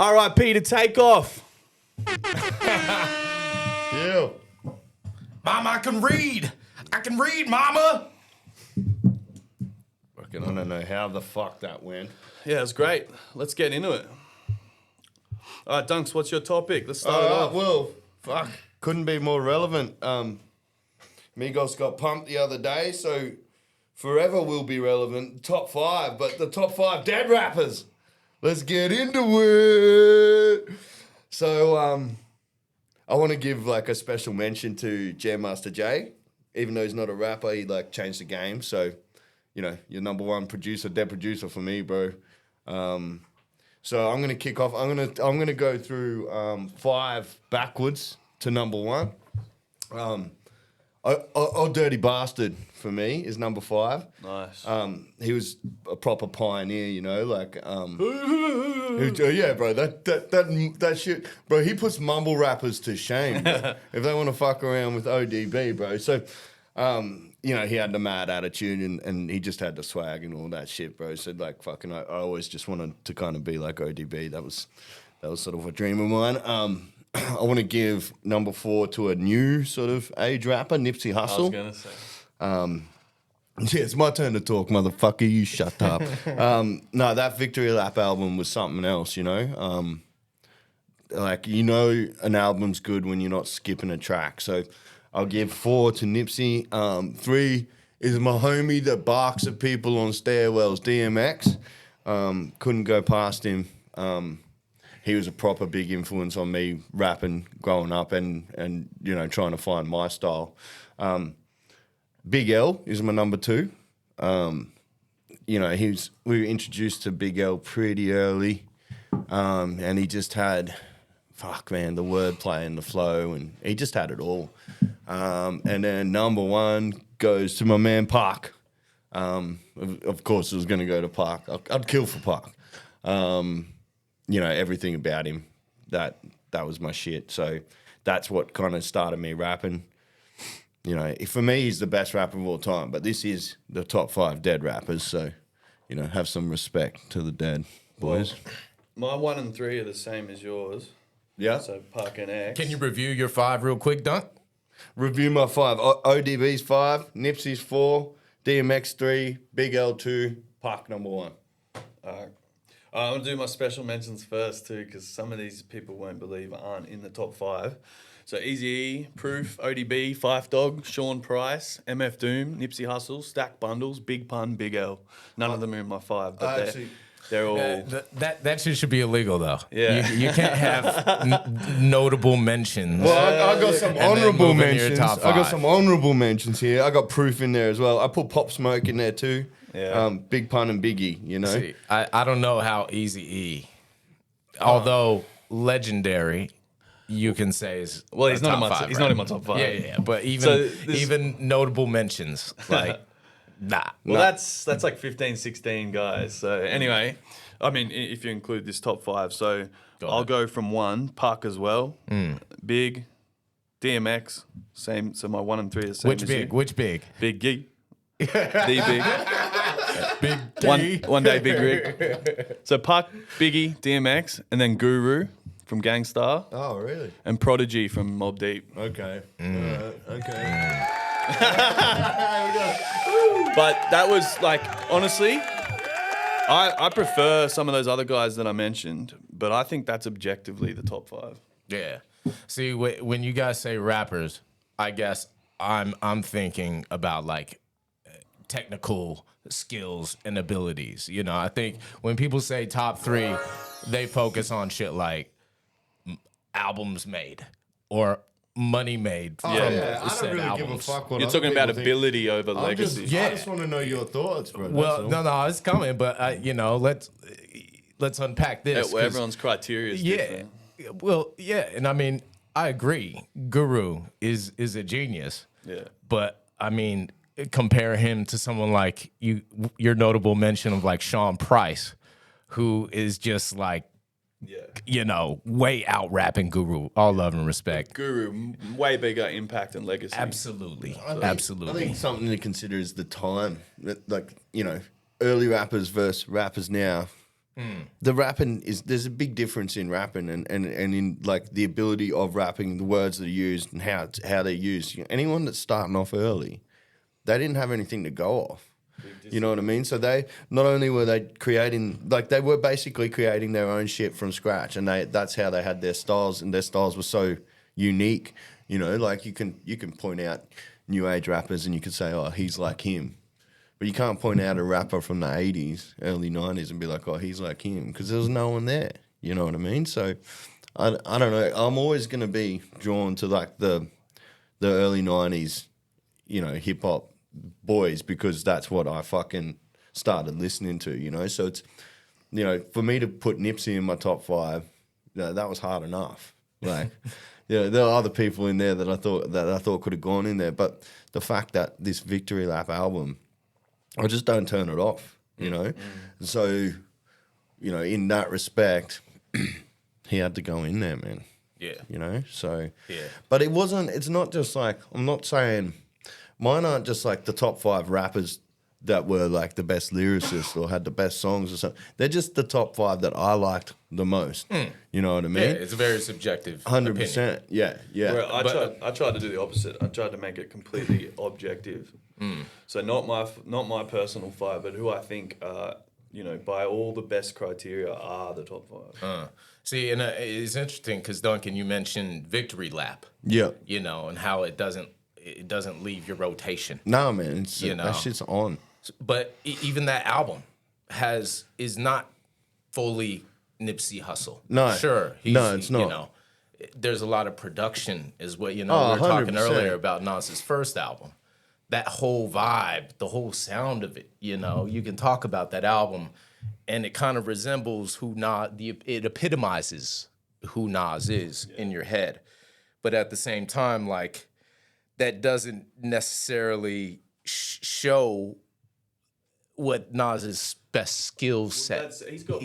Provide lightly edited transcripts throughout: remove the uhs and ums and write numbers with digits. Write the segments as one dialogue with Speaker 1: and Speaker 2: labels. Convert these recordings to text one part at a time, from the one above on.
Speaker 1: R.I.P. to Takeoff.
Speaker 2: Yeah.
Speaker 3: Mama, I can read. Mama.
Speaker 2: Fucking, I don't know how the fuck that went.
Speaker 1: Yeah, it was great. Let's get into it. All right, Dunks, what's your topic? Let's start it off.
Speaker 2: Well, fuck. Couldn't be more relevant. Migos got pumped the other day, so forever will be relevant. Top 5, but the top 5 dead rappers. Let's get into it. So, I want to give like a special mention to Jam Master Jay. Even though he's not a rapper, he like changed the game. So, you know, your number one producer, dead producer for me, bro. So I'm gonna kick off. I'm gonna go through 5 backwards to number 1. Dirty Bastard for me is number 5.
Speaker 1: Nice.
Speaker 2: He was a proper pioneer, you know, like yeah, bro. That shit, bro. He puts mumble rappers to shame bro, if they want to fuck around with ODB, bro. So, you know, he had the mad attitude and he just had the swag and all that shit, bro. So like, fucking, I always just wanted to kind of be like ODB. That was sort of a dream of mine. I want to give number 4 to a new sort of age rapper, Nipsey Hussle.
Speaker 1: I was going to say.
Speaker 2: Yeah, it's my turn to talk, motherfucker. You shut up. No, that Victory Lap album was something else, you know? Like, you know an album's good when you're not skipping a track. So I'll give 4 to Nipsey. 3 is my homie that barks at people on stairwells, DMX. Couldn't go past him. He was a proper big influence on me rapping growing up and you know, trying to find my style. Big L is my number 2. You know, we were introduced to Big L pretty early. And he just had, the wordplay and the flow, and he just had it all. And then number 1 goes to my man Park. Of course, it was going to go to Park. I'd kill for Park. You know, everything about him, that was my shit. So that's what kind of started me rapping. You know, for me, he's the best rapper of all time, but this is the top 5 dead rappers. So, you know, have some respect to the dead, boys.
Speaker 1: Well, my 1 and 3 are the same as yours.
Speaker 2: Yeah.
Speaker 1: So Park and X.
Speaker 3: Can you review your 5 real quick, Dunk?
Speaker 2: Review my 5. ODB's 5, Nipsey's 4, DMX 3, Big L 2, Park number 1.
Speaker 1: All right. I'm going to do my special mentions first too, because some of these people won't believe aren't in the top 5. So Eazy-E, Proof, ODB, Fife Dog, Sean Price, MF Doom, Nipsey Hussle, Stack Bundles, Big Pun, Big L. None of them are in my 5, but they're all...
Speaker 3: That shit should be illegal, though.
Speaker 1: Yeah.
Speaker 3: You can't have notable mentions.
Speaker 2: Well, I got some honorable mentions.
Speaker 3: I
Speaker 2: I got some honorable mentions here. I got Proof in there as well. I put Pop Smoke in there too.
Speaker 1: Yeah.
Speaker 2: Big Pun and Biggie, you know.
Speaker 3: See, I don't know how Eazy-E, although legendary, you can say is
Speaker 1: he's not in my he's not in my top 5.
Speaker 3: Yeah. But even notable mentions like nah.
Speaker 1: Well, that's like 15, 16 guys. So anyway, I mean, if you include this top 5, so I'll go from 1, Park as well, Big, DMX, same. So my 1 and 3 are the same.
Speaker 3: Which big?
Speaker 1: Big Gig. The Big.
Speaker 3: Big D.
Speaker 1: One day Big Rick. So Park, Biggie, DMX, and then Guru from Gangstar.
Speaker 2: Oh, really?
Speaker 1: And Prodigy from Mobb Deep.
Speaker 2: Okay.
Speaker 1: But that was like, honestly, I prefer some of those other guys that I mentioned, but I think that's objectively the top 5.
Speaker 3: Yeah. See, when you guys say rappers, I guess I'm thinking about like technical skills and abilities. You know, I think when people say top 3, they focus on shit like albums made or money made from
Speaker 2: I don't
Speaker 3: said
Speaker 2: really
Speaker 3: albums.
Speaker 2: give a fuck what
Speaker 1: You're
Speaker 2: other
Speaker 1: talking about
Speaker 2: people think.
Speaker 1: ability over legacy.
Speaker 2: I just want to know your thoughts, bro.
Speaker 3: Well, no, it's coming, but you know, let's unpack this.
Speaker 1: Well, everyone's criteria is different.
Speaker 3: Well, yeah, and I mean, I agree. Guru is a genius.
Speaker 1: Yeah.
Speaker 3: But I mean, compare him to someone like your notable mention of like Sean Price, who is just like, you know, way out rapping Guru. All love and respect.
Speaker 1: Guru, way bigger impact and legacy.
Speaker 3: Absolutely.
Speaker 2: I think something to consider is the time. Like, you know, early rappers versus rappers now. The rapping there's a big difference in rapping and in like the ability of rapping, the words that are used and how they're used. Anyone that's starting off early, they didn't have anything to go off. You know what I mean? So they not only were they creating, like they were basically creating their own shit from scratch, and that's how they had their styles, and their styles were so unique. You know, like you can point out new age rappers, and you can say, oh, he's like him, but you can't point out a rapper from the 80s, early 90s, and be like, oh, he's like him, because there was no one there. You know what I mean? So I don't know. I'm always going to be drawn to like the early 90s, you know, hip hop boys, because that's what I fucking started listening to, you know. So it's, you know, for me to put Nipsey in my top 5, that was hard enough. Like, yeah, there are other people in there that I thought could have gone in there, but the fact that this Victory Lap album, I just don't turn it off, you know. So, you know, in that respect, he had to go in there, man.
Speaker 3: Yeah.
Speaker 2: You know, so
Speaker 3: Yeah.
Speaker 2: But it's not just like, I'm not saying mine aren't just like the top 5 rappers that were like the best lyricists or had the best songs or something. They're just the top 5 that I liked the most. You know what I mean?
Speaker 3: Yeah, it's a very subjective
Speaker 2: 100%. Yeah, yeah.
Speaker 1: Where I tried to do the opposite. I tried to make it completely objective. So not my personal 5, but who I think, you know, by all the best criteria are the top 5.
Speaker 3: See, and it's interesting because Duncan, you mentioned Victory Lap.
Speaker 2: Yeah.
Speaker 3: You know, and how it doesn't leave your rotation.
Speaker 2: No, man.
Speaker 3: You know.
Speaker 2: That shit's on.
Speaker 3: But even that album is not fully Nipsey Hussle.
Speaker 2: No.
Speaker 3: Sure.
Speaker 2: No, it's not.
Speaker 3: You know, there's a lot of production is what, you know,
Speaker 2: Oh,
Speaker 3: we were talking
Speaker 2: 100%.
Speaker 3: earlier about Nas's first album. That whole vibe, the whole sound of it, you know, you can talk about that album and it kind of resembles it epitomizes who Nas is in your head. But at the same time, like, that doesn't necessarily show what Nas's best skill set.
Speaker 1: He's got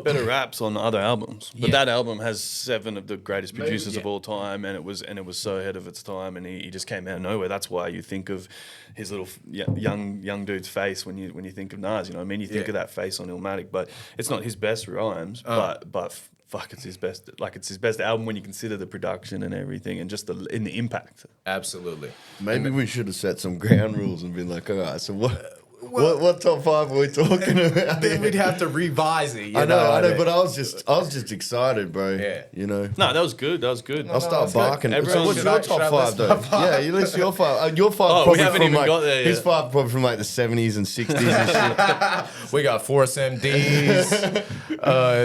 Speaker 1: better raps on other albums, but that album has 7 of the greatest producers of all time, and it was so ahead of its time, and he just came out of nowhere. That's why you think of his little young dude's face when you think of Nas. You know what I mean? You think of that face on Illmatic, but it's not his best rhymes, but fuck, it's his best. Like, it's his best album when you consider the production and everything, and just in the impact.
Speaker 3: Absolutely.
Speaker 2: Maybe we should have set some ground rules and been like, all right, so what top 5 are we talking about?
Speaker 3: Then we'd have to revise it.
Speaker 2: I know, but I was just excited, bro.
Speaker 3: Yeah.
Speaker 2: You know.
Speaker 1: No, that was good.
Speaker 2: I'll start barking.
Speaker 1: Everyone-
Speaker 2: So what's
Speaker 1: should
Speaker 2: your
Speaker 3: I-
Speaker 2: top
Speaker 3: should I
Speaker 2: 5 though?
Speaker 3: list my 5?
Speaker 2: Yeah, you list your 5. Your 5
Speaker 1: we
Speaker 2: probably
Speaker 1: haven't
Speaker 2: from
Speaker 1: even
Speaker 2: like
Speaker 1: got there
Speaker 2: his
Speaker 1: yet.
Speaker 2: 5 probably from like the 70s and 60s and shit.
Speaker 3: We got Force MDs,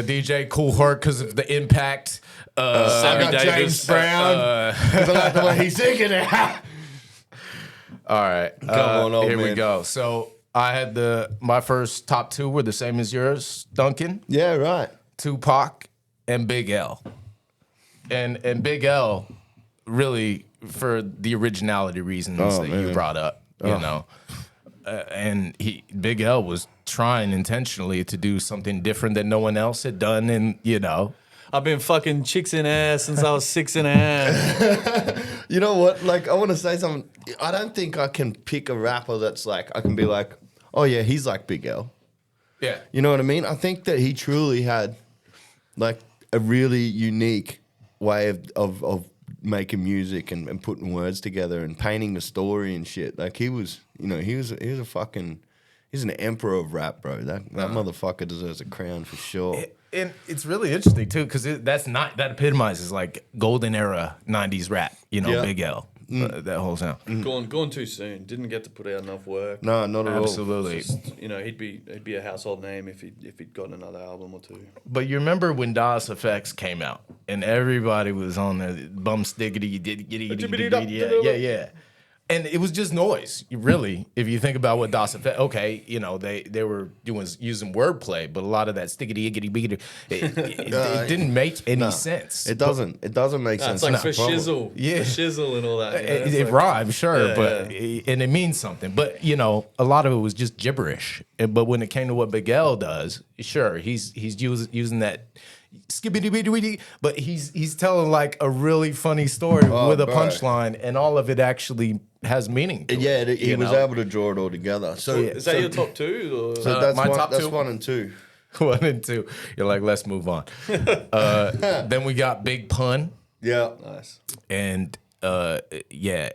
Speaker 3: DJ Cool Herc because of the impact.
Speaker 2: I
Speaker 1: Sammy
Speaker 2: got
Speaker 1: Davis,
Speaker 2: James Brown. 'Cause I like the way he's singing it.
Speaker 3: All right.
Speaker 2: Come on, old
Speaker 3: here we
Speaker 2: man.
Speaker 3: go. So I had my first top 2 were the same as yours, Duncan.
Speaker 2: Yeah, right.
Speaker 3: Tupac and Big L. And Big L really for the originality reasons that you
Speaker 2: man.
Speaker 3: brought up, you know. And Big L was trying intentionally to do something different that no one else had done, and you know.
Speaker 1: I've been fucking chicks in ass since I was 6.5.
Speaker 2: You know what? Like, I want to say something. I don't think I can pick a rapper that's like, I can be like, oh yeah, he's like Big L.
Speaker 3: Yeah.
Speaker 2: You know what I mean? I think that he truly had like a really unique way of making music and putting words together and painting the story and shit. Like, he was, you know, he's an emperor of rap, bro. That motherfucker deserves a crown for sure.
Speaker 3: And it's really interesting too, because that epitomizes like golden era '90s rap. You know,
Speaker 2: Yeah.
Speaker 3: Big L, that whole sound.
Speaker 1: Gone too soon. Didn't get to put out enough work.
Speaker 2: No, not at all.
Speaker 3: Absolutely.
Speaker 1: You know, he'd be a household name if he'd gotten another album or 2.
Speaker 3: But you remember when DOS Effects came out and everybody was on the bum stiggity yeah. And it was just noise, really. If you think about what DOS Effects, okay, you know, they were using wordplay, but a lot of that stiggity iggity biggity, it didn't make any sense.
Speaker 2: It doesn't. It doesn't make sense.
Speaker 1: It's like for
Speaker 2: That's the problem.
Speaker 1: shizzle,
Speaker 3: Yeah.
Speaker 1: for shizzle and all that. You know?
Speaker 3: It,
Speaker 1: It's
Speaker 3: it
Speaker 1: like-
Speaker 3: rhymes, sure,
Speaker 1: Yeah,
Speaker 3: but and it means something. But you know, a lot of it was just gibberish. But when it came to what Big L does, sure, he's using that skibbity, but he's telling like a really funny story with a
Speaker 2: bro.
Speaker 3: punchline, and all of it actually has meaning. To
Speaker 2: Yeah,
Speaker 3: it,
Speaker 2: he
Speaker 3: you
Speaker 2: was
Speaker 3: know?
Speaker 2: able to draw it all together. So
Speaker 1: Is that your top 2? Or?
Speaker 2: So that's
Speaker 3: my
Speaker 2: one,
Speaker 3: top
Speaker 2: that's
Speaker 3: 2?
Speaker 2: 1 and 2.
Speaker 3: 1 and 2. You're like, let's move on. Then we got Big Pun.
Speaker 2: Yeah.
Speaker 1: Nice.
Speaker 3: And yeah,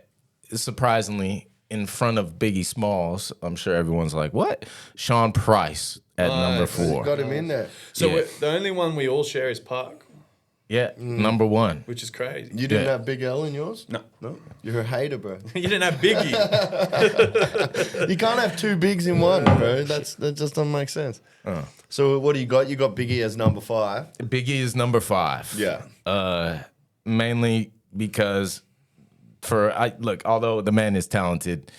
Speaker 3: surprisingly, in front of Biggie Smalls, I'm sure everyone's like, what? Sean Price at number 4.
Speaker 2: Got him in there.
Speaker 1: So
Speaker 3: Yeah.
Speaker 1: the only one we all share is Park,
Speaker 3: Yeah, number 1.
Speaker 1: which is crazy.
Speaker 2: You didn't
Speaker 3: Yeah.
Speaker 2: have Big L in yours?
Speaker 1: No.
Speaker 2: No? You're a hater, bro.
Speaker 1: You didn't have Biggie.
Speaker 2: You can't have 2 bigs in one, bro. That just doesn't make sense. So what do you got? You got Biggie as number 5.
Speaker 3: Biggie is number 5.
Speaker 2: Yeah.
Speaker 3: Mainly because although the man is talented,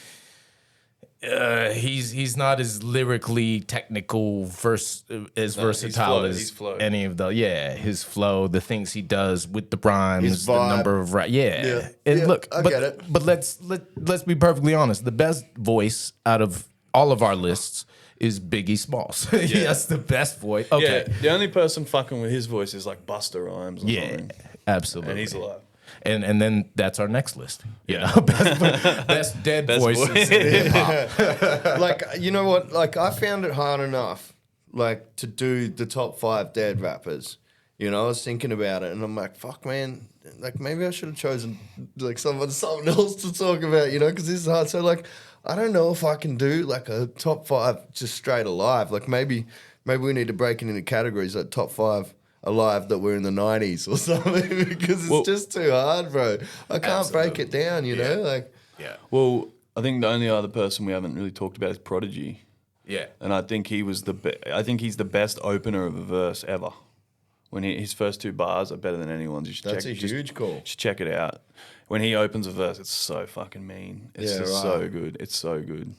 Speaker 3: he's not as lyrically technical, versatile
Speaker 1: his
Speaker 3: as
Speaker 1: flow.
Speaker 3: any of the his flow, the things he does with the rhymes,
Speaker 2: His
Speaker 3: the
Speaker 2: vibe.
Speaker 3: number of And
Speaker 2: Yeah,
Speaker 3: look,
Speaker 2: I
Speaker 3: but,
Speaker 2: get it.
Speaker 3: But let's be perfectly honest. The best voice out of all of our lists is Biggie Smalls. He has the best voice. Okay.
Speaker 1: Yeah, the only person fucking with his voice is like Busta Rhymes or
Speaker 3: Yeah,
Speaker 1: something.
Speaker 3: absolutely.
Speaker 1: And he's alive.
Speaker 3: And then that's our next list. You know, best dead voices
Speaker 1: voice.
Speaker 3: in hip hop.
Speaker 2: Like, you know what? Like, I found it hard enough, like, to do the top 5 dead rappers. You know, I was thinking about it, and I'm like, fuck, man. Like, maybe I should have chosen, like, something else to talk about, you know, because this is hard. So, like, I don't know if I can do, like, a top 5 just straight alive. Like, maybe we need to break it into categories, like top 5 alive that were in the 90s or something, because it's just too hard, bro. I can't break it down, you know? Like,
Speaker 3: Yeah.
Speaker 1: Well, I think the only other person we haven't really talked about is Prodigy.
Speaker 3: Yeah.
Speaker 1: And I think he was I think he's the best opener of a verse ever. When his first 2 bars are better than anyone's. You should
Speaker 2: That's
Speaker 1: check,
Speaker 2: a huge call.
Speaker 1: You should check it out. When he opens a verse, it's so fucking mean. It's
Speaker 2: Yeah,
Speaker 1: just
Speaker 2: right.
Speaker 1: so good. It's so good.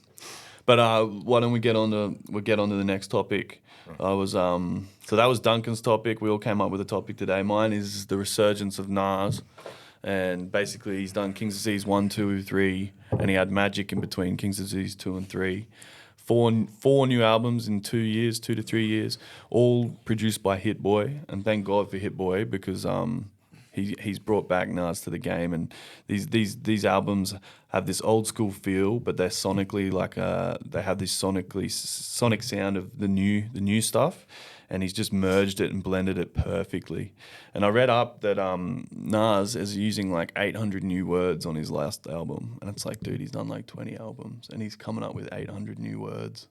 Speaker 1: But why don't we get on to the next topic? So that was Duncan's topic. We all came up with a topic today. Mine is the resurgence of Nas. And basically he's done King's Disease 1, 2, 3, and he had Magic in between King's Disease 2 and 3. Four new albums in 2 years, 2 to 3 years, all produced by Hit Boy. And thank God for Hit Boy, because he's brought back Nas to the game, and these albums have this old school feel, but they're sonically like they have this sonic sound of the new stuff, and he's just merged it and blended it perfectly. And I read up that Nas is using like 800 new words on his last album, and it's like, dude, he's done like 20 albums, and he's coming up with 800 new words.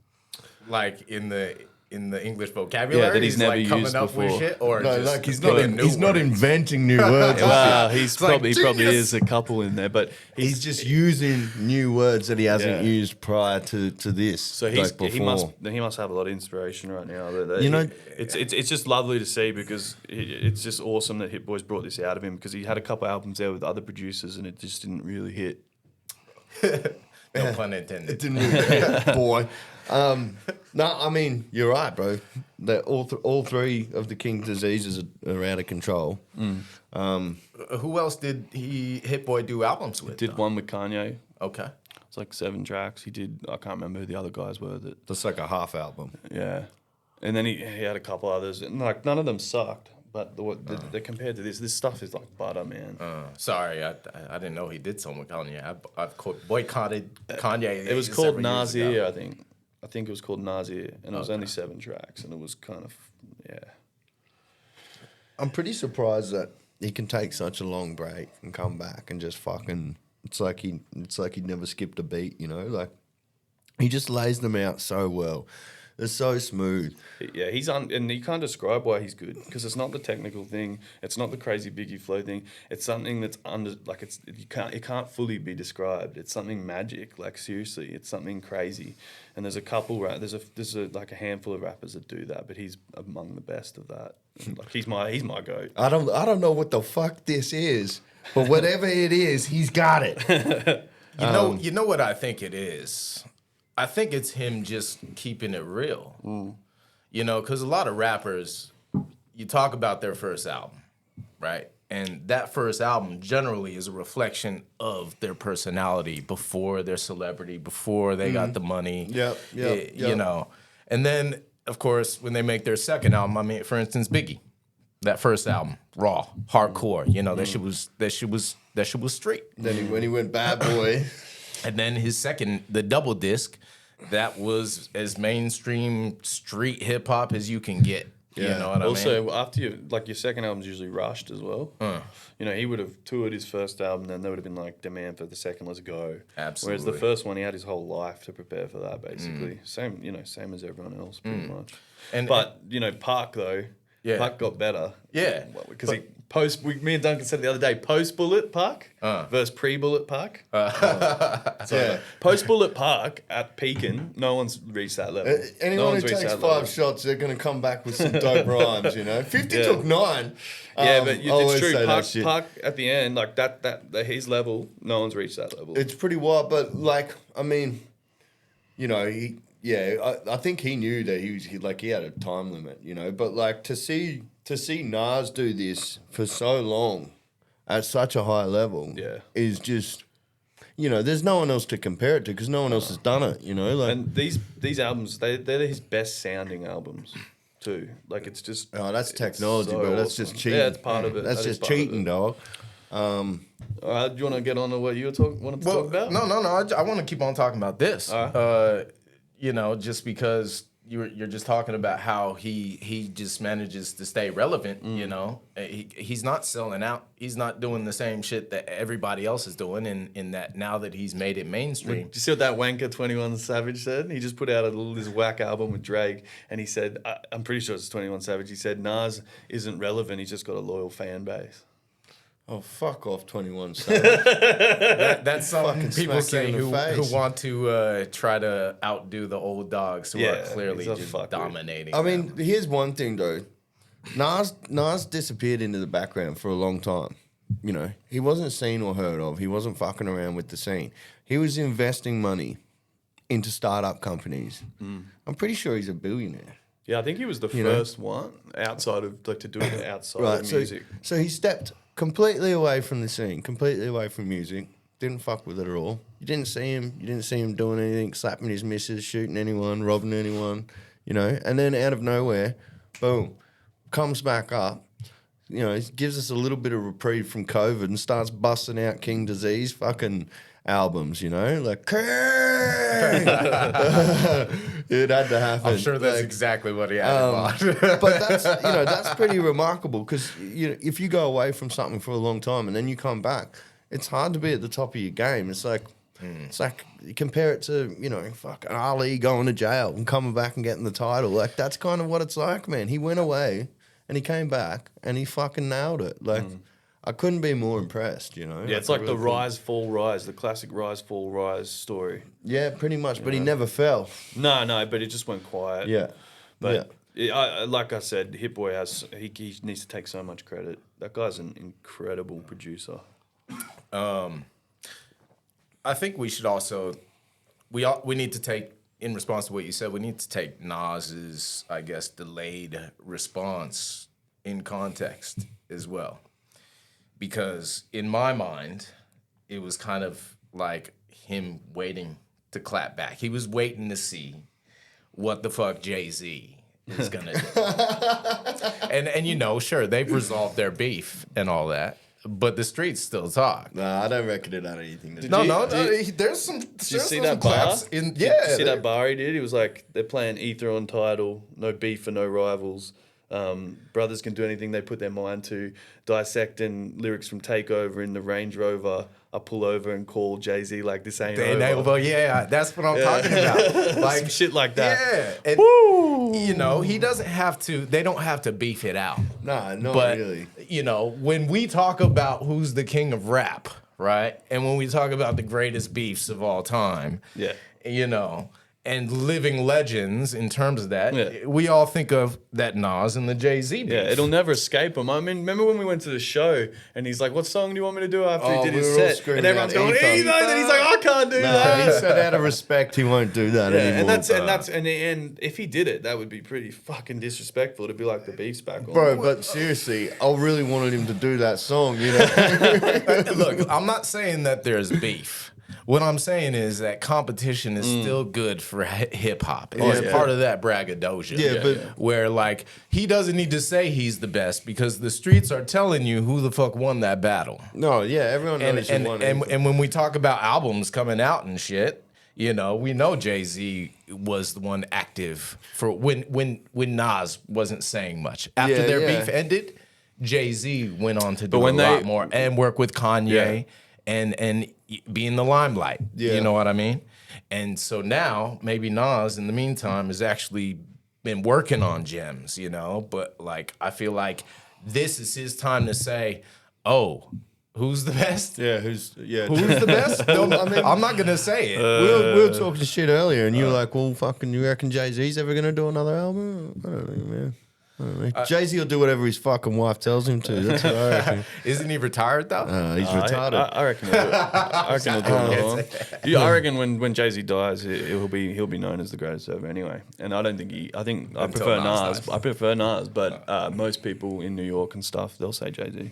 Speaker 3: Like in the English vocabulary,
Speaker 1: Yeah, that he's never
Speaker 3: like coming
Speaker 1: used
Speaker 3: up with
Speaker 1: before.
Speaker 3: shit, or
Speaker 2: no,
Speaker 3: just
Speaker 2: like, he's
Speaker 3: putting
Speaker 2: not,
Speaker 3: new
Speaker 2: not
Speaker 3: words?
Speaker 2: inventing new words.
Speaker 1: Well, he probably
Speaker 2: genius.
Speaker 1: is a couple in there, but
Speaker 2: He's just using new words that he hasn't
Speaker 1: Yeah.
Speaker 2: used prior to this.
Speaker 1: So
Speaker 2: like
Speaker 1: he
Speaker 2: before.
Speaker 1: must have a lot of inspiration right now. That
Speaker 2: You know-
Speaker 1: it's just lovely to see, because it's just awesome that Hit Boy's brought this out of him, because he had a couple albums there with other producers and it just didn't really hit.
Speaker 3: No pun intended.
Speaker 2: It didn't really boy. No, I mean, you're right, bro. That all 3 of the King's Diseases are out of control.
Speaker 3: Who else did Hit Boy do albums with?
Speaker 1: Did
Speaker 3: though?
Speaker 1: one with Kanye.
Speaker 3: Okay.
Speaker 1: It's like 7 tracks. He did. I can't remember who the other guys were.
Speaker 2: That's like a half album.
Speaker 1: Yeah, and then he had a couple others, and like none of them sucked. But the compared to this stuff is like butter, man.
Speaker 3: Sorry, I didn't know he did something with Kanye. I've boycotted Kanye.
Speaker 1: It was called
Speaker 3: several years ago.
Speaker 1: Nasir, I think. I think it was called Nasir, and it was only 7 tracks, and it was kind of
Speaker 2: I'm pretty surprised that he can take such a long break and come back and just fucking. It's like he never skipped a beat, you know. Like, he just lays them out so well. They're so smooth.
Speaker 1: Yeah, and you can't describe why he's good, because it's not the technical thing. It's not the crazy Biggie flow thing. It's something that's it can't fully be described. It's something magic. Like, seriously, it's something crazy. And there's a couple there's like a handful of rappers that do that, but he's among the best of that. Like, he's my goat.
Speaker 2: I don't know what the fuck this is, but whatever it is, he's got it.
Speaker 3: You know what I think it is? I think it's him just keeping it real. You know, because a lot of rappers, you talk about their first album, right? And that first album generally is a reflection of their personality before their celebrity, before they got the money. You know. And then, of course, when they make their second album, I mean, for instance, Biggie, that first album, raw, hardcore. You know, that shit was straight.
Speaker 2: Then when he went bad boy,
Speaker 3: And then his second, the double disc, that was as mainstream street hip hop as you can get. You know what I mean?
Speaker 1: Also, after your second album's usually rushed as well. You know, he would have toured his first album, then there would have been like demand for the second. Let's go.
Speaker 3: Absolutely.
Speaker 1: Whereas the first one, he had his whole life to prepare for that. Basically, same as everyone else, pretty much. But you know, Park though, Park got better.
Speaker 3: Yeah,
Speaker 1: because me and Duncan said the other day, post Bullet Park versus pre Bullet Park. Post Bullet Park at Pekin, no one's reached that level.
Speaker 2: Anyone who takes 5 shots, they're going to come back with some dope rhymes, you know. 50 took 9.
Speaker 1: But it's true. Park at the end, like that his level, no one's reached that level.
Speaker 2: It's pretty wild, but like, I mean, you know, I think he knew that he had a time limit, you know. But like to see Nas do this for so long at such a high level, is just, you know, there's no one else to compare it to because no one else has done it, you know. Like,
Speaker 1: and these albums, they're his best sounding albums too. Like it's just
Speaker 2: that's technology,
Speaker 1: so
Speaker 2: bro. That's
Speaker 1: awesome.
Speaker 2: just cheating.
Speaker 1: Yeah, it's part of it.
Speaker 2: That's just cheating, dog.
Speaker 1: All right, do you want to get on to what you wanted to talk about?
Speaker 3: No. I want to keep on talking about this. You know, just because you're just talking about how he just manages to stay relevant. You know, he's not selling out. He's not doing the same shit that everybody else is doing. In that now that he's made it mainstream.
Speaker 1: Did you see what that wanker 21 Savage said? He just put out this whack album with Drake, and he said, I'm pretty sure it's 21 Savage. He said Nas isn't relevant. He's just got a loyal fan base.
Speaker 2: Oh, fuck off, 21 Savage.
Speaker 3: That's something people say who want to try to outdo the old dogs who are clearly just dominating.
Speaker 2: I mean, here's one thing, though. Nas disappeared into the background for a long time. You know, he wasn't seen or heard of. He wasn't fucking around with the scene. He was investing money into startup companies. I'm pretty sure he's a billionaire.
Speaker 1: Yeah, I think he was the first one outside of, like, to do it outside of music.
Speaker 2: So he stepped completely away from the scene, completely away from music. Didn't fuck with it at all. You didn't see him doing anything, slapping his missus, shooting anyone, robbing anyone, you know. And then out of nowhere, boom, comes back up. You know, gives us a little bit of reprieve from COVID and starts busting out King Disease fucking albums, you know, like King. It had to happen.
Speaker 3: I'm sure that's exactly what he had in mind.
Speaker 2: But that's pretty remarkable because if you go away from something for a long time and then you come back, it's hard to be at the top of your game. It's like you compare it to fucking Ali going to jail and coming back and getting the title. Like that's kind of what it's like, man. He went away and he came back and he fucking nailed it. Like. I couldn't be more impressed, you know.
Speaker 1: Yeah, it's like really the rise, fall, rise, the classic rise, fall, rise story.
Speaker 2: Yeah, pretty much. But he never fell.
Speaker 1: No, but it just went quiet.
Speaker 2: Yeah.
Speaker 1: But like I said, Hit Boy he needs to take so much credit. That guy's an incredible producer.
Speaker 3: I think we should also we need to take, in response to what you said, we need to take Nas's, I guess, delayed response in context as well. Because in my mind, it was kind of like him waiting to clap back. He was waiting to see what the fuck Jay-Z is going to do. And sure, they've resolved their beef and all that, but the streets still talk.
Speaker 2: Nah, I don't reckon it had anything to do.
Speaker 3: There's some.
Speaker 1: Did you see that bar?
Speaker 3: Did
Speaker 1: you see that bar he did? He was like, they're playing Ether on Tidal, no beef for no rivals. Brothers can do anything they put their mind to. Dissecting lyrics from Takeover in the Range Rover. I pull over and call Jay-Z like this ain't over.
Speaker 3: Yeah, that's what I'm talking about. Like
Speaker 1: some shit like that.
Speaker 3: Yeah. And, woo! He doesn't have to. They don't have to beef it out.
Speaker 2: Nah, not
Speaker 3: but,
Speaker 2: really.
Speaker 3: When we talk about who's the king of rap, right? And when we talk about the greatest beefs of all time, and living legends in terms of that, we all think of that Nas and the Jay-Z beef.
Speaker 1: Yeah, it'll never escape him. I mean, remember when we went to the show and he's like, what song do you want me to do after he did his set? And everyone's going, Ether. And he's like, I can't do that.
Speaker 2: He said out of respect he won't do that anymore.
Speaker 1: And if he did it, that would be pretty fucking disrespectful to be like the beef's back on.
Speaker 2: Bro, but seriously, I really wanted him to do that song, you know?
Speaker 3: Look, I'm not saying that there's beef. What I'm saying is that competition is still good for hip hop. It's part of that braggadocio.
Speaker 2: Yeah, but
Speaker 3: where like he doesn't need to say he's the best because the streets are telling you who the fuck won that battle.
Speaker 2: No, yeah, everyone knows who won it.
Speaker 3: And when we talk about albums coming out and shit, You know, we know Jay-Z was the one active for when Nas wasn't saying much. After
Speaker 2: Yeah,
Speaker 3: their
Speaker 2: yeah.
Speaker 3: beef ended, Jay-Z went on to do
Speaker 1: when
Speaker 3: a
Speaker 1: they-
Speaker 3: lot more and work with Kanye and be in the limelight.
Speaker 2: Yeah.
Speaker 3: You know what I mean? And so now maybe Nas in the meantime has actually been working on gems, you know, but like I feel like this is his time to say, "Oh, who's the best?
Speaker 2: Yeah, who's
Speaker 3: Who's the best?" No, I'm not gonna say it.
Speaker 2: we were talking shit earlier, and you were like, "Well, fucking, you reckon Jay-Z's ever gonna do another album?" I don't know, man. I don't know. Jay-Z will do whatever his fucking wife tells him to. That's what I reckon.
Speaker 3: Isn't he retired though?
Speaker 2: He's retarded.
Speaker 1: I reckon he'll do it. I reckon he'll do another one. Yeah, I reckon when Jay-Z dies, he'll be known as the greatest ever anyway. And I don't think I prefer
Speaker 3: Nas
Speaker 1: Nas.
Speaker 3: dies.
Speaker 1: I prefer Nas, but most people in New York and stuff, they'll say Jay-Z.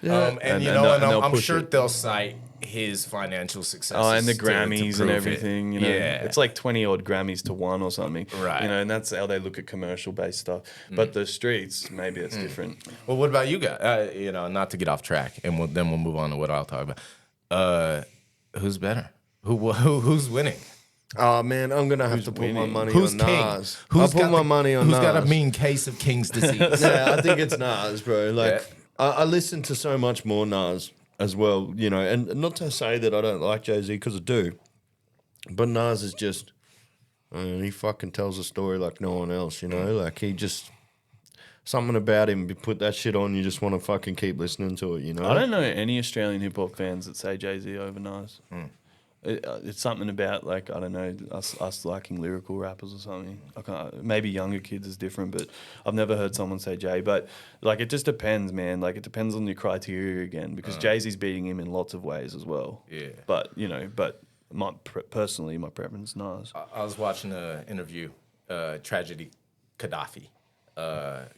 Speaker 3: And
Speaker 1: And-
Speaker 3: you
Speaker 1: and
Speaker 3: know,
Speaker 1: they'll-
Speaker 3: and
Speaker 1: and they'll
Speaker 3: I'm
Speaker 1: push
Speaker 3: sure
Speaker 1: it.
Speaker 3: they'll cite his financial success.
Speaker 1: Oh, and the Grammys and everything, you know.
Speaker 3: Yeah.
Speaker 1: It's like 20 odd Grammys to one or something.
Speaker 3: Right.
Speaker 1: You know, and that's how they look at commercial based stuff. But the streets, maybe it's different.
Speaker 3: Well, what about you guys? You know, not to get off track, and then we'll move on to what I'll talk about. Who's better? Who's winning?
Speaker 2: Oh man, I'm gonna have to put my
Speaker 1: winning?
Speaker 2: money
Speaker 3: Who's
Speaker 2: on
Speaker 3: king?
Speaker 2: Nas.
Speaker 3: Who's
Speaker 2: I'll put my money on
Speaker 3: Who's
Speaker 2: Nas.
Speaker 3: got a mean case of King's disease?
Speaker 2: Yeah, I think it's Nas, bro. Like,
Speaker 3: Yeah.
Speaker 2: I listen to so much more Nas as well, you know, and not to say that I don't like Jay-Z, because I do, but Nas is just, he fucking tells a story like no one else, you know, like he just, something about him, you put that shit on, you just want to fucking keep listening to it, you know?
Speaker 1: I don't know any Australian hip hop fans that say Jay-Z over Nas. It's something about, like, I don't know, us liking lyrical rappers or something. I can't, maybe younger kids is different, but I've never heard someone say Jay. But, like, it just depends, man. Like, it depends on your criteria again, because Jay-Z's beating him in lots of ways as well.
Speaker 3: Yeah.
Speaker 1: But, you know, personally, my preference is Nas.
Speaker 3: I was watching an interview, Tragedy Gaddafi,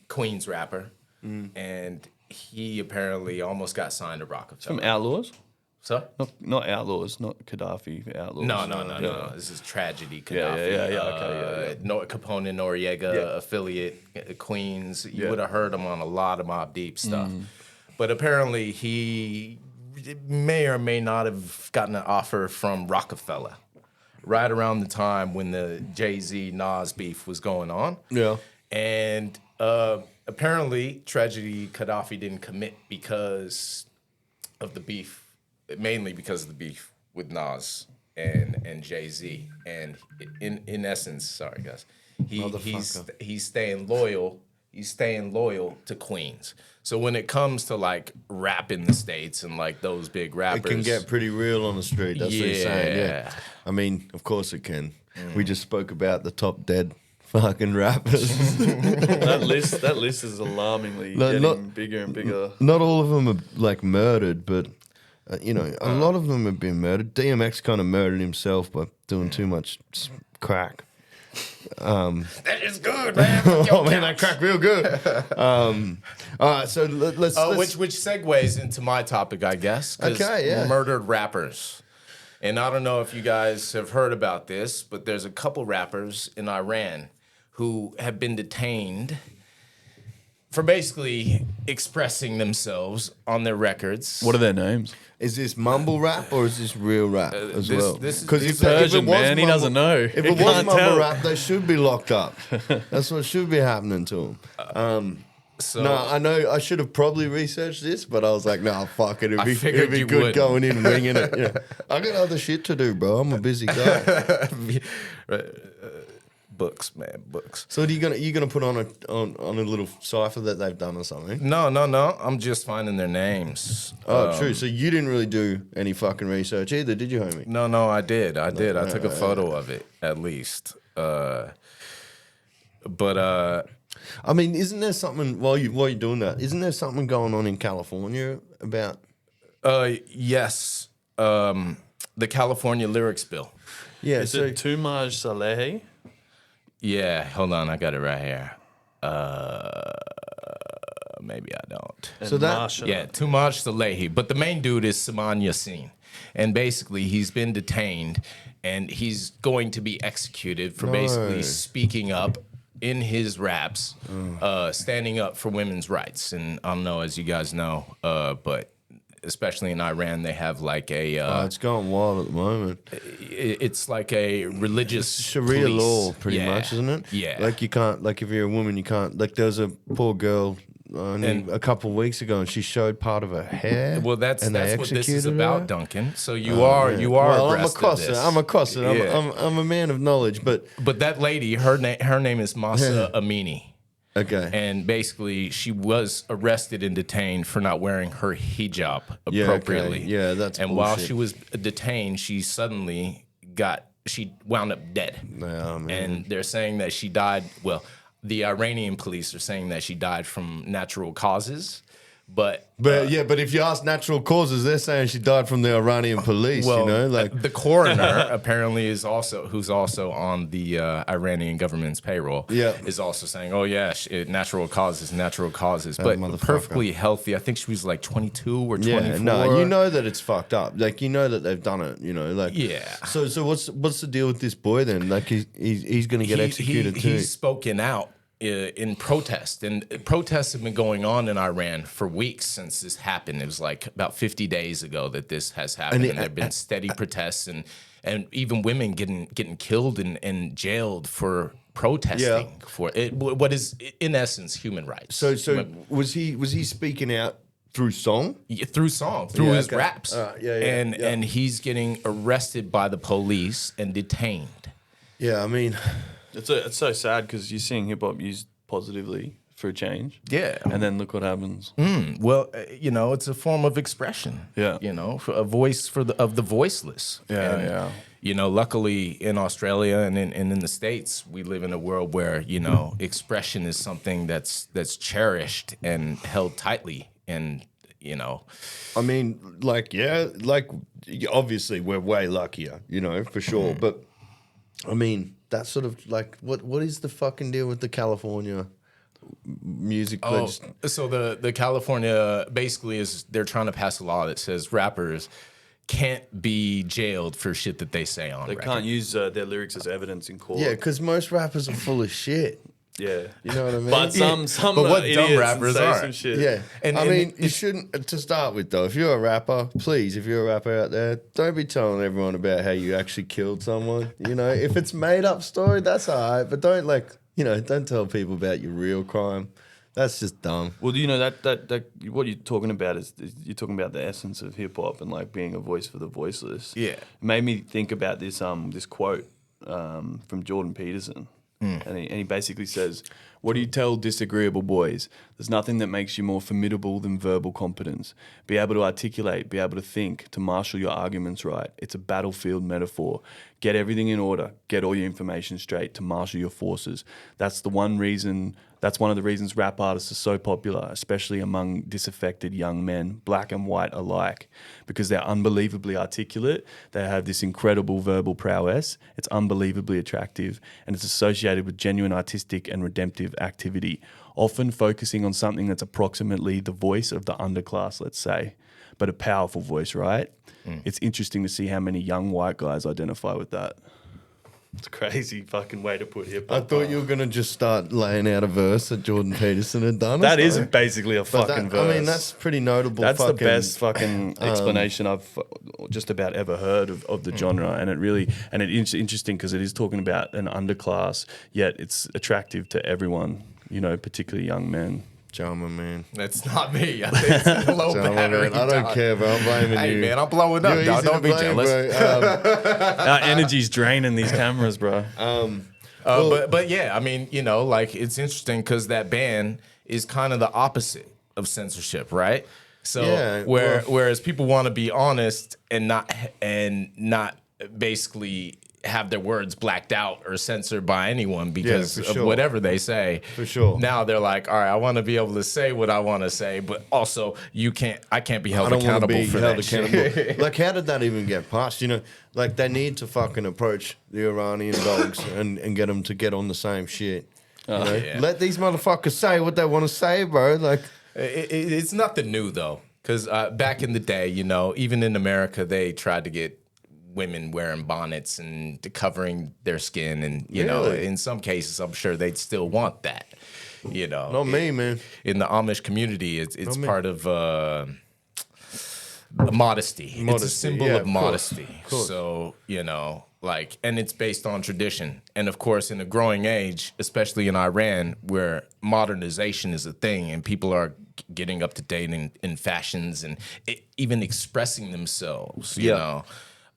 Speaker 3: Queens rapper, and he apparently almost got signed to Rockefeller.
Speaker 1: From Outlaws?
Speaker 3: So?
Speaker 1: Not Outlaws, not Gaddafi, Outlaws.
Speaker 3: No. This is Tragedy Gaddafi.
Speaker 1: Yeah. Okay,
Speaker 3: Capone Noriega affiliate, Queens. You would have heard him on a lot of Mobb Deep stuff. But apparently he may or may not have gotten an offer from Rockefeller right around the time when the Jay-Z Nas beef was going on.
Speaker 2: Yeah.
Speaker 3: And apparently Tragedy Gaddafi didn't commit because of the beef. Mainly because of the beef with Nas and Jay-Z, and in essence, sorry guys, he's staying loyal. He's staying loyal to Queens. So when it comes to like rap in the States and like those big rappers,
Speaker 2: It can get pretty real on the street, that's what he's saying, yeah. I mean, of course it can. We just spoke about the top dead fucking rappers.
Speaker 1: that list is alarmingly getting bigger and bigger.
Speaker 2: Not all of them are like murdered, but you know, a lot of them have been murdered. DMX kind of murdered himself by doing too much crack.
Speaker 3: that is good, man.
Speaker 2: Oh man, that crack real good. All right, so let's
Speaker 3: which segues into my topic, I guess. 'Cause
Speaker 2: Okay, yeah.
Speaker 3: Murdered rappers. And I don't know if you guys have heard about this, but there's a couple rappers in Iran who have been detained for basically expressing themselves on their records.
Speaker 1: What are their names?
Speaker 2: Is this mumble rap or is this real rap as
Speaker 3: this-
Speaker 2: well?
Speaker 3: this is-
Speaker 2: Because
Speaker 3: this
Speaker 1: Persian, man, he doesn't know.
Speaker 2: If
Speaker 1: He
Speaker 2: it was
Speaker 1: can't
Speaker 2: mumble
Speaker 1: tell.
Speaker 2: rap, they should be locked up. That's what should be happening to them.
Speaker 3: So,
Speaker 2: No, I know I should have probably researched this, but I was like, nah, fuck it.
Speaker 3: I figured
Speaker 2: It'd be
Speaker 3: you
Speaker 2: good
Speaker 3: would.
Speaker 2: going in, winging it. Yeah. I got other shit to do, bro. I'm a busy guy.
Speaker 3: books, man, books.
Speaker 2: So you gonna put on a little cipher that they've done or something?
Speaker 3: No. I'm just finding their names.
Speaker 2: Oh, true. So you didn't really do any fucking research either, did you, homie?
Speaker 3: No, I did. I took a photo of it, at least. But
Speaker 2: I mean, isn't there something while you're doing that? Isn't there something going on in California about?
Speaker 3: yes, the California lyrics bill.
Speaker 2: Yeah,
Speaker 1: Is it Tumaj Salehi?
Speaker 3: Yeah, hold on, I got it right here. Maybe I don't.
Speaker 2: So that-
Speaker 1: Marsha.
Speaker 3: Yeah, Tumaj Salehi. But the main dude is Saman Yassin. And basically, he's been detained and he's going to be executed for basically
Speaker 2: No.
Speaker 3: speaking up in his raps, standing up for women's rights. And I don't know, as you guys know, but especially in Iran, they have like a.
Speaker 2: It's going wild at the moment.
Speaker 3: It's like a religious
Speaker 2: Sharia
Speaker 3: police.
Speaker 2: law, pretty
Speaker 3: Yeah.
Speaker 2: much, isn't it?
Speaker 3: Yeah.
Speaker 2: Like you can't, like if you're a woman, you can't. Like there was a poor girl
Speaker 3: And-
Speaker 2: a couple of weeks ago, and she showed part of her hair.
Speaker 3: Well, that's
Speaker 2: and they
Speaker 3: what this is
Speaker 2: executed
Speaker 3: about,
Speaker 2: her.
Speaker 3: Duncan. So you are
Speaker 2: Well, I'm
Speaker 3: abreast
Speaker 2: across
Speaker 3: of
Speaker 2: it.
Speaker 3: this.
Speaker 2: I'm across it.
Speaker 3: Yeah.
Speaker 2: I'm a man of knowledge, but
Speaker 3: But that lady, her name is Masa Amini.
Speaker 2: okay.
Speaker 3: And basically, she was arrested and detained for not wearing her hijab
Speaker 2: Yeah,
Speaker 3: appropriately.
Speaker 2: okay. Yeah, that's
Speaker 3: and while
Speaker 2: bullshit.
Speaker 3: she was detained, she wound up dead.
Speaker 2: Yeah, man.
Speaker 3: And they're saying that she died. Well, the Iranian police are saying that she died from natural causes, but
Speaker 2: But if you ask natural causes, they're saying she died from the Iranian police.
Speaker 3: well,
Speaker 2: you know, like
Speaker 3: the coroner apparently who's also on the Iranian government's payroll.
Speaker 2: Yeah.
Speaker 3: Is also saying, oh yeah, natural causes,
Speaker 2: That
Speaker 3: but
Speaker 2: motherfucker.
Speaker 3: perfectly healthy. I think she was like 22 or 24.
Speaker 2: yeah, no, you know that it's fucked up. Like you know that they've done it. You know, like
Speaker 3: Yeah.
Speaker 2: So what's the deal with this boy then? Like he's going to get executed too.
Speaker 3: He's spoken out in protest, and protests have been going on in Iran for weeks since this happened. It was like about 50 days ago that this has happened, and there've been steady protests and even women getting killed and jailed for protesting for it. What is in essence human rights.
Speaker 2: So was he speaking out through song?
Speaker 3: Through song, through his
Speaker 2: okay.
Speaker 3: raps, and he's getting arrested by the police and detained.
Speaker 2: Yeah, I mean,
Speaker 1: It's so sad because you're seeing hip hop used positively for a change.
Speaker 3: Yeah.
Speaker 1: And then look what happens.
Speaker 3: Well, it's a form of expression.
Speaker 1: Yeah.
Speaker 3: For a voice of the voiceless.
Speaker 1: Yeah,
Speaker 3: And, luckily in Australia and in the States, we live in a world where, expression is something that's cherished and held tightly. And,
Speaker 2: I mean, obviously we're way luckier, for sure. But I mean, that's sort of like what is the fucking deal with the California music?
Speaker 3: So the California basically is they're trying to pass a law that says rappers can't be jailed for shit that they say on
Speaker 1: They
Speaker 3: record.
Speaker 1: can't use their lyrics as evidence in court.
Speaker 2: Yeah, because most rappers are full of shit.
Speaker 1: Yeah.
Speaker 2: You know what I mean?
Speaker 1: But some
Speaker 3: But what
Speaker 1: idiots
Speaker 3: dumb rappers
Speaker 1: say
Speaker 3: are?
Speaker 1: some shit.
Speaker 2: Yeah,
Speaker 3: And
Speaker 2: I mean, you
Speaker 3: it's-
Speaker 2: shouldn't. To start with, though, if you're a rapper, please, if you're a rapper out there, don't be telling everyone about how you actually killed someone. If it's made up story, that's all right, but don't don't tell people about your real crime. That's just dumb.
Speaker 1: Well, that what you're talking about is you're talking about the essence of hip hop and like being a voice for the voiceless.
Speaker 3: Yeah.
Speaker 1: It made me think about this quote from Jordan Peterson, and he basically says, "What do you tell disagreeable boys? There's nothing that makes you more formidable than verbal competence. Be able to articulate, be able to think, to marshal your arguments right. It's a battlefield metaphor. Get everything in order. Get all your information straight to marshal your forces. That's one of the reasons rap artists are so popular, especially among disaffected young men, black and white alike, because they're unbelievably articulate. They have this incredible verbal prowess. It's unbelievably attractive, and it's associated with genuine artistic and redemptive activity, often focusing on something that's approximately the voice of the underclass, let's say, but a powerful voice, right? It's interesting to see how many young white guys identify with that." It's a crazy fucking way to put hip hop.
Speaker 2: I thought you were gonna just start laying out a verse that Jordan Peterson had done.
Speaker 1: That is basically a fucking verse.
Speaker 2: I mean, that's pretty notable.
Speaker 1: That's the best fucking explanation I've just about ever heard of the genre, and it's interesting because it is talking about an underclass, yet it's attractive to everyone, particularly young men.
Speaker 2: Jama, man.
Speaker 3: That's not me. I think it's low
Speaker 2: Jama,
Speaker 3: battery.
Speaker 2: man. I don't care, bro. I'm blaming
Speaker 3: Hey,
Speaker 2: you.
Speaker 3: man, I'm blowing up,
Speaker 2: You're
Speaker 3: dog.
Speaker 2: easy
Speaker 3: Don't
Speaker 2: to
Speaker 3: be
Speaker 2: blame,
Speaker 3: jealous.
Speaker 2: bro.
Speaker 1: Our energy's draining these cameras, bro.
Speaker 3: But yeah, I mean, it's interesting because that ban is kind of the opposite of censorship, right? So
Speaker 2: Yeah,
Speaker 3: whereas people want to be honest and not basically have their words blacked out or censored by anyone because
Speaker 2: for
Speaker 3: of
Speaker 2: sure.
Speaker 3: whatever they say.
Speaker 2: For sure.
Speaker 3: Now they're like, all right, I want to be able to say what I want to say, but also I can't be held
Speaker 2: I don't want to
Speaker 3: accountable
Speaker 2: be
Speaker 3: for
Speaker 2: held
Speaker 3: that shit.
Speaker 2: accountable. Like, how did that even get passed? Like they need to fucking approach the Iranian dogs and get them to get on the same shit.
Speaker 3: Yeah.
Speaker 2: Let these motherfuckers say what they want to say, bro. Like,
Speaker 3: It's nothing new though, because back in the day, even in America, they tried to get women wearing bonnets and covering their skin, and
Speaker 2: Really?
Speaker 3: in some cases, I'm sure they'd still want that.
Speaker 2: not me, man.
Speaker 3: In the Amish community, it's
Speaker 2: me.
Speaker 3: part of modesty. It's a
Speaker 2: Modesty,
Speaker 3: symbol
Speaker 2: yeah,
Speaker 3: of
Speaker 2: of course,
Speaker 3: modesty.
Speaker 2: of course.
Speaker 3: So, you know, like, and it's based on tradition. And of course, in a growing age, especially in Iran, where modernization is a thing and people are getting up to date in fashions and even expressing themselves, you
Speaker 2: Yeah.
Speaker 3: know.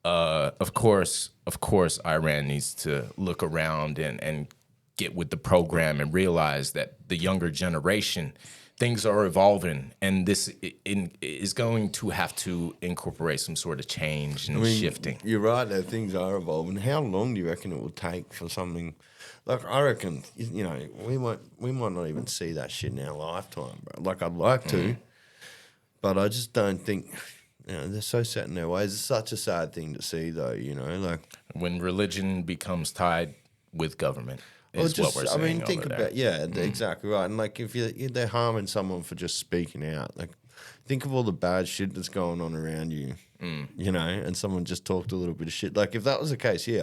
Speaker 3: Of course, Iran needs to look around and get with the program and realize that the younger generation, things are evolving, and this is going to have to incorporate some sort of change and shifting.
Speaker 2: You're right that things are evolving. How long do you reckon it will take for something? Like I reckon, you know, we might not even see that shit in our lifetime, bro. Like I'd like to, but I just don't think. You know, they're so set in their ways. It's such a sad thing to see, though. You know, like
Speaker 3: When religion becomes tied with government,
Speaker 2: or
Speaker 3: is what we're saying.
Speaker 2: I mean, think
Speaker 3: over
Speaker 2: about
Speaker 3: there.
Speaker 2: exactly right. And like if they're harming someone for just speaking out, like think of all the bad shit that's going on around you. You know, and someone just talked a little bit of shit. Like if that was the case, they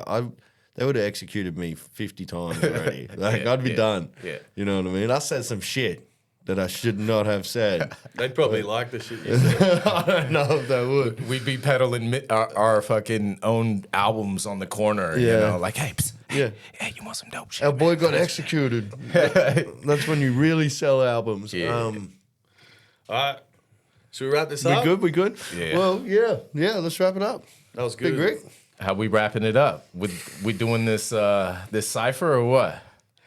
Speaker 2: would have executed me 50 times already. Like I'd be done.
Speaker 3: Yeah.
Speaker 2: You know what I mean? I said some shit that I should not have said.
Speaker 1: They'd probably like the shit you said.
Speaker 2: I don't know if they would.
Speaker 3: We'd be peddling our fucking own albums on the corner, you
Speaker 2: Yeah.
Speaker 3: know, like, hey, psst,
Speaker 2: Yeah.
Speaker 3: hey, you want some dope shit?
Speaker 2: Our boy got executed. That's when you really sell albums.
Speaker 3: Yeah.
Speaker 1: All right. Should we wrap this
Speaker 2: We
Speaker 1: up?
Speaker 2: good? We good?
Speaker 3: Yeah.
Speaker 2: Well, yeah. Let's wrap it up.
Speaker 1: That was good.
Speaker 2: Big Rick.
Speaker 3: How we wrapping it up? We doing this this cipher or what?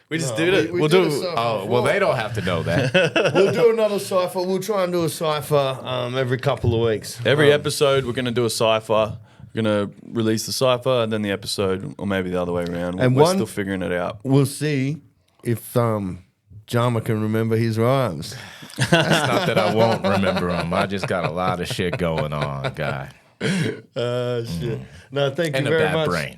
Speaker 1: We just
Speaker 2: No,
Speaker 1: did it.
Speaker 2: we
Speaker 1: We'll
Speaker 2: did
Speaker 1: do.
Speaker 2: a cipher.
Speaker 3: Oh, well, they don't have to know that.
Speaker 2: We'll do another cipher. We'll try and do a cipher every couple of weeks.
Speaker 1: Every episode, we're going to do a cipher. We're going to release the cipher and then the episode, or maybe the other way around.
Speaker 2: And
Speaker 1: we're
Speaker 2: one-
Speaker 1: still figuring it out.
Speaker 2: We'll see if Jama can remember his rhymes.
Speaker 3: It's not that I won't remember them. I just got a lot of shit going on, guy,
Speaker 2: Shit. No, thank
Speaker 3: and
Speaker 2: you
Speaker 3: a
Speaker 2: very
Speaker 3: bad
Speaker 2: much.
Speaker 3: brain.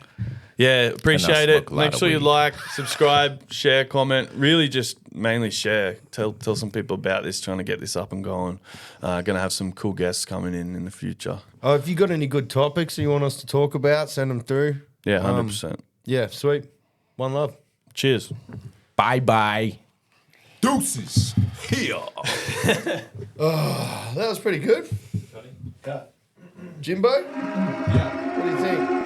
Speaker 1: Yeah, appreciate
Speaker 3: And I
Speaker 1: it.
Speaker 3: smoke a lot
Speaker 1: Make
Speaker 3: of
Speaker 1: sure you
Speaker 3: weed.
Speaker 1: like, subscribe, share, comment. Really just mainly share. Tell some people about this, trying to get this up and going. Going to have some cool guests coming in the future.
Speaker 2: Oh, if you got any good topics you want us to talk about, send them through.
Speaker 1: Yeah, 100%.
Speaker 2: Yeah, sweet. One love.
Speaker 1: Cheers.
Speaker 3: Bye. Deuces. Here.
Speaker 2: That was pretty good. Jimbo? Yeah. What do you think?